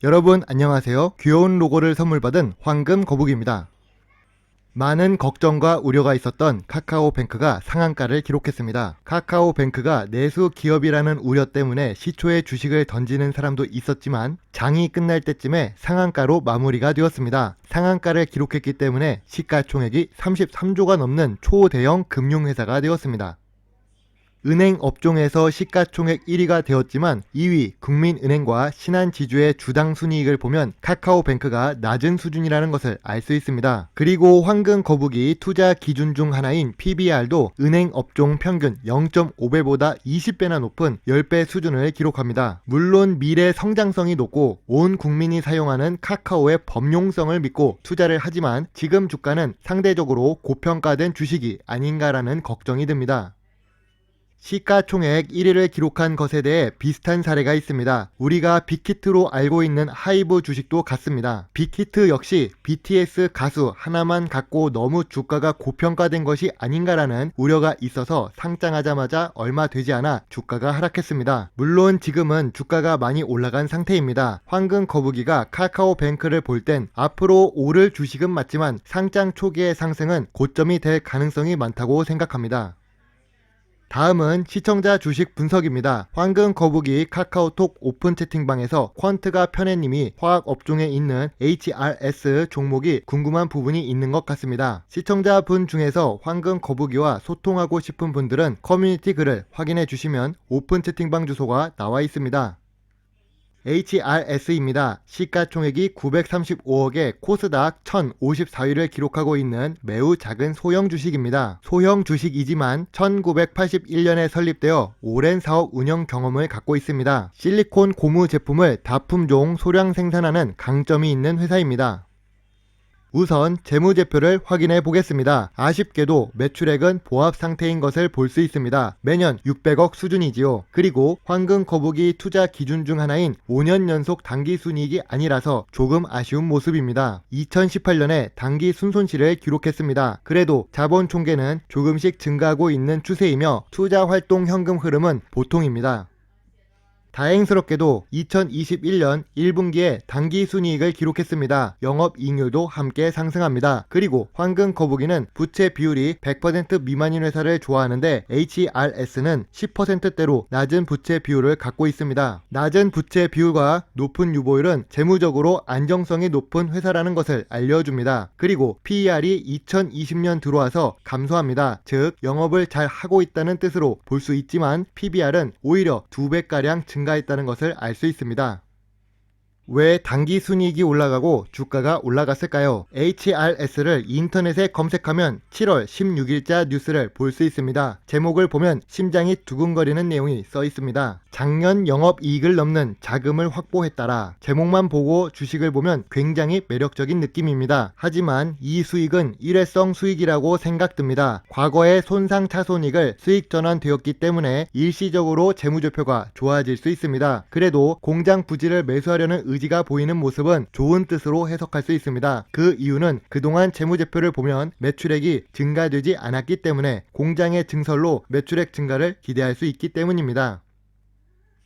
여러분 안녕하세요. 귀여운 로고를 선물 받은 황금 거북입니다. 많은 걱정과 우려가 있었던 카카오뱅크가 상한가를 기록했습니다. 카카오뱅크가 내수 기업이라는 우려 때문에 시초에 주식을 던지는 사람도 있었지만 장이 끝날 때쯤에 상한가로 마무리가 되었습니다. 상한가를 기록했기 때문에 시가총액이 33조가 넘는 초대형 금융회사가 되었습니다. 은행 업종에서 시가총액 1위가 되었지만 2위 국민은행과 신한지주의 주당 순이익을 보면 카카오뱅크가 낮은 수준이라는 것을 알 수 있습니다. 그리고 황금거북이 투자 기준 중 하나인 PBR도 은행 업종 평균 0.5배보다 20배나 높은 10배 수준을 기록합니다. 물론 미래 성장성이 높고 온 국민이 사용하는 카카오의 범용성을 믿고 투자를 하지만 지금 주가는 상대적으로 고평가된 주식이 아닌가라는 걱정이 듭니다. 시가총액 1위를 기록한 것에 대해 비슷한 사례가 있습니다. 우리가 빅히트로 알고 있는 하이브 주식도 같습니다. 빅히트 역시 BTS 가수 하나만 갖고 너무 주가가 고평가된 것이 아닌가라는 우려가 있어서 상장하자마자 얼마 되지 않아 주가가 하락했습니다. 물론 지금은 주가가 많이 올라간 상태입니다. 황금거북이가 카카오뱅크를 볼 땐 앞으로 오를 주식은 맞지만 상장 초기의 상승은 고점이 될 가능성이 많다고 생각합니다. 다음은 시청자 주식 분석입니다. 황금거북이 카카오톡 오픈 채팅방에서 퀀트가 편애님이 화학업종에 있는 HRS 종목이 궁금한 부분이 있는 것 같습니다. 시청자분 중에서 황금거북이와 소통하고 싶은 분들은 커뮤니티 글을 확인해 주시면 오픈 채팅방 주소가 나와 있습니다. HRS입니다. 시가총액이 935억에 코스닥 1054위를 기록하고 있는 매우 작은 소형 주식입니다. 소형 주식이지만 1981년에 설립되어 오랜 사업 운영 경험을 갖고 있습니다. 실리콘 고무 제품을 다품종 소량 생산하는 강점이 있는 회사입니다. 우선 재무제표를 확인해 보겠습니다. 아쉽게도 매출액은 보합 상태인 것을 볼 수 있습니다. 매년 600억 수준이지요. 그리고 황금거북이 투자 기준 중 하나인 5년 연속 당기순이익이 아니라서 조금 아쉬운 모습입니다. 2018년에 당기 순손실을 기록했습니다. 그래도 자본 총계는 조금씩 증가하고 있는 추세이며 투자활동 현금 흐름은 보통입니다. 다행스럽게도 2021년 1분기에 당기순이익을 기록했습니다. 영업이익률도 함께 상승합니다. 그리고 황금거북이는 부채 비율이 100% 미만인 회사를 좋아하는데 HRS는 10%대로 낮은 부채 비율을 갖고 있습니다. 낮은 부채 비율과 높은 유보율은 재무적으로 안정성이 높은 회사라는 것을 알려줍니다. 그리고 PER이 2020년 들어와서 감소합니다. 즉 영업을 잘 하고 있다는 뜻으로 볼 수 있지만 PBR은 오히려 2배가량 증가했다는 것을 알 수 있습니다. 왜 당기순이익이 올라가고 주가가 올라갔을까요? HRS를 인터넷에 검색하면 7월 16일자 뉴스를 볼 수 있습니다. 제목을 보면 심장이 두근거리는 내용이 써 있습니다. 작년 영업이익을 넘는 자금을 확보했다라. 제목만 보고 주식을 보면 굉장히 매력적인 느낌입니다. 하지만 이 수익은 일회성 수익이라고 생각됩니다. 과거의 손상차손익을 수익 전환되었기 때문에 일시적으로 재무제표가 좋아질 수 있습니다. 그래도 공장 부지를 매수하려는 의지가 보이는 모습은 좋은 뜻으로 해석할 수 있습니다. 그 이유는 그동안 재무제표를 보면 매출액이 증가되지 않았기 때문에 공장의 증설로 매출액 증가를 기대할 수 있기 때문입니다.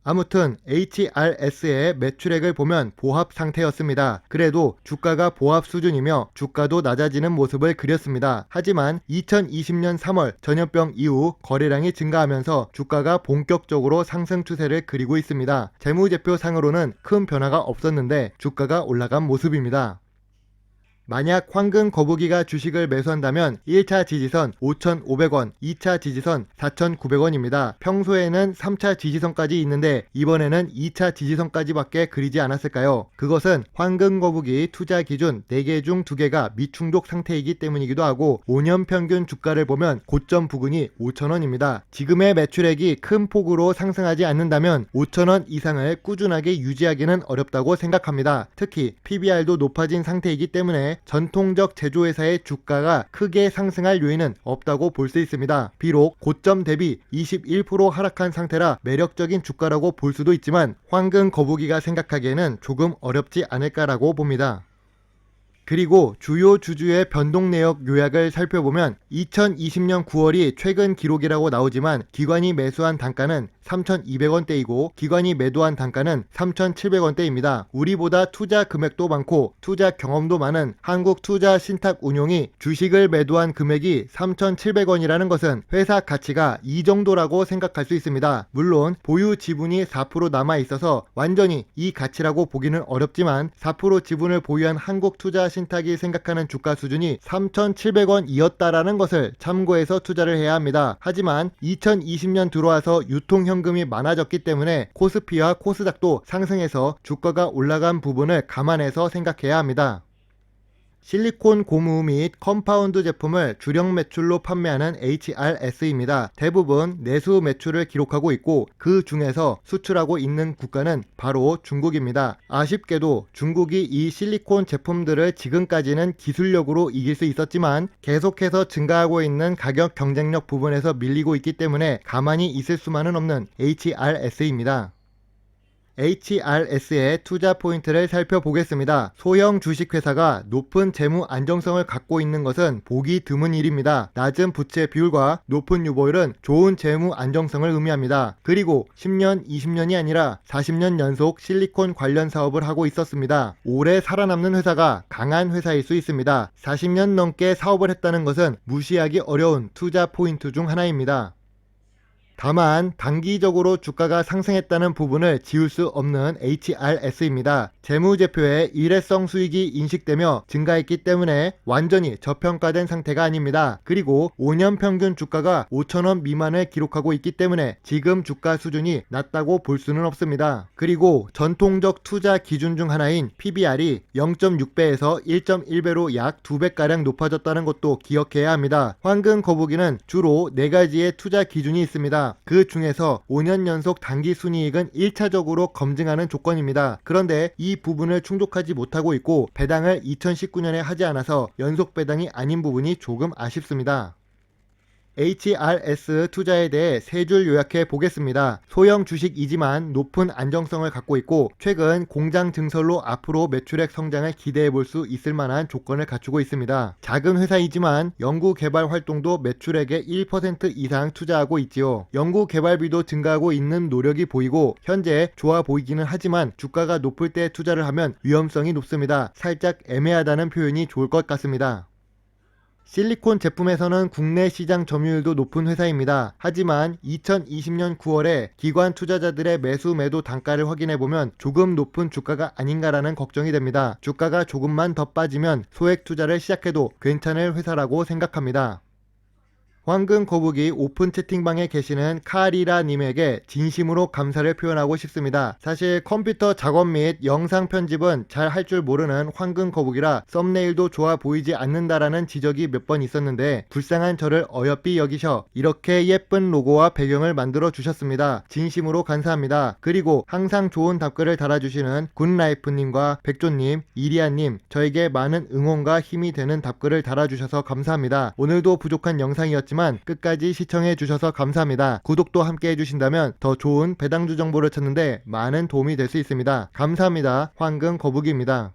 아무튼 HRS의 매출액을 보면 보합 상태였습니다. 그래도 주가가 보합 수준이며 주가도 낮아지는 모습을 그렸습니다. 하지만 2020년 3월 전염병 이후 거래량이 증가하면서 주가가 본격적으로 상승 추세를 그리고 있습니다. 재무제표상으로는 큰 변화가 없었는데 주가가 올라간 모습입니다. 만약 황금거북이가 주식을 매수한다면 1차 지지선 5,500원, 2차 지지선 4,900원입니다. 평소에는 3차 지지선까지 있는데 이번에는 2차 지지선까지밖에 그리지 않았을까요? 그것은 황금거북이 투자 기준 4개 중 2개가 미충족 상태이기 때문이기도 하고 5년 평균 주가를 보면 고점 부근이 5,000원입니다. 지금의 매출액이 큰 폭으로 상승하지 않는다면 5,000원 이상을 꾸준하게 유지하기는 어렵다고 생각합니다. 특히 PBR도 높아진 상태이기 때문에 전통적 제조회사의 주가가 크게 상승할 요인은 없다고 볼 수 있습니다. 비록 고점 대비 21% 하락한 상태라 매력적인 주가라고 볼 수도 있지만 황금거북이가 생각하기에는 조금 어렵지 않을까라고 봅니다. 그리고 주요 주주의 변동 내역 요약을 살펴보면 2020년 9월이 최근 기록이라고 나오지만 기관이 매수한 단가는 3,200원대이고 기관이 매도한 단가는 3,700원대입니다. 우리보다 투자 금액도 많고 투자 경험도 많은 한국투자신탁운용이 주식을 매도한 금액이 3,700원이라는 것은 회사 가치가 이 정도라고 생각할 수 있습니다. 물론 보유 지분이 4% 남아 있어서 완전히 이 가치라고 보기는 어렵지만 4% 지분을 보유한 한국투자신탁이 생각하는 주가 수준이 3,700원이었다라는 것을 참고해서 투자를 해야 합니다. 하지만 2020년 들어와서 유통현금이 많아졌기 때문에 코스피와 코스닥도 상승해서 주가가 올라간 부분을 감안해서 생각해야 합니다. 실리콘 고무 및 컴파운드 제품을 주력 매출로 판매하는 HRS입니다. 대부분 내수 매출을 기록하고 있고 그 중에서 수출하고 있는 국가는 바로 중국입니다. 아쉽게도 중국이 이 실리콘 제품들을 지금까지는 기술력으로 이길 수 있었지만 계속해서 증가하고 있는 가격 경쟁력 부분에서 밀리고 있기 때문에 가만히 있을 수만은 없는 HRS입니다. HRS의 투자 포인트를 살펴보겠습니다. 소형 주식회사가 높은 재무 안정성을 갖고 있는 것은 보기 드문 일입니다. 낮은 부채 비율과 높은 유보율은 좋은 재무 안정성을 의미합니다. 그리고 10년, 20년이 아니라 40년 연속 실리콘 관련 사업을 하고 있었습니다. 오래 살아남는 회사가 강한 회사일 수 있습니다. 40년 넘게 사업을 했다는 것은 무시하기 어려운 투자 포인트 중 하나입니다. 다만 단기적으로 주가가 상승했다는 부분을 지울 수 없는 HRS입니다. 재무제표에 일회성 수익이 인식되며 증가했기 때문에 완전히 저평가된 상태가 아닙니다. 그리고 5년 평균 주가가 5,000원 미만을 기록하고 있기 때문에 지금 주가 수준이 낮다고 볼 수는 없습니다. 그리고 전통적 투자 기준 중 하나인 PBR이 0.6배에서 1.1배로 약 2배가량 높아졌다는 것도 기억해야 합니다. 황금 거북이는 주로 4가지의 투자 기준이 있습니다. 그 중에서 5년 연속 단기 순이익은 1차적으로 검증하는 조건입니다. 그런데 이 부분을 충족하지 못하고 있고 배당을 2019년에 하지 않아서 연속 배당이 아닌 부분이 조금 아쉽습니다. HRS 투자에 대해 세 줄 요약해 보겠습니다. 소형 주식이지만 높은 안정성을 갖고 있고 최근 공장 증설로 앞으로 매출액 성장을 기대해 볼 수 있을 만한 조건을 갖추고 있습니다. 작은 회사이지만 연구개발 활동도 매출액의 1% 이상 투자하고 있지요. 연구개발비도 증가하고 있는 노력이 보이고 현재 좋아 보이기는 하지만 주가가 높을 때 투자를 하면 위험성이 높습니다. 살짝 애매하다는 표현이 좋을 것 같습니다. 실리콘 제품에서는 국내 시장 점유율도 높은 회사입니다. 하지만 2020년 9월에 기관 투자자들의 매수 매도 단가를 확인해보면 조금 높은 주가가 아닌가라는 걱정이 됩니다. 주가가 조금만 더 빠지면 소액 투자를 시작해도 괜찮을 회사라고 생각합니다. 황금 거북이 오픈 채팅방에 계시는 카리라 님에게 진심으로 감사를 표현하고 싶습니다. 사실 컴퓨터 작업 및 영상 편집은 잘 할 줄 모르는 황금 거북이라 썸네일도 좋아 보이지 않는다라는 지적이 몇 번 있었는데 불쌍한 저를 어여삐 여기셔 이렇게 예쁜 로고와 배경을 만들어 주셨습니다. 진심으로 감사합니다. 그리고 항상 좋은 답글을 달아주시는 굿라이프님과 백조님, 이리아님 저에게 많은 응원과 힘이 되는 답글을 달아주셔서 감사합니다. 오늘도 부족한 영상이었지만 끝까지 시청해 주셔서 감사합니다. 구독도 함께 해주신다면 더 좋은 배당주 정보를 찾는데 많은 도움이 될 수 있습니다. 감사합니다. 황금 거북이입니다.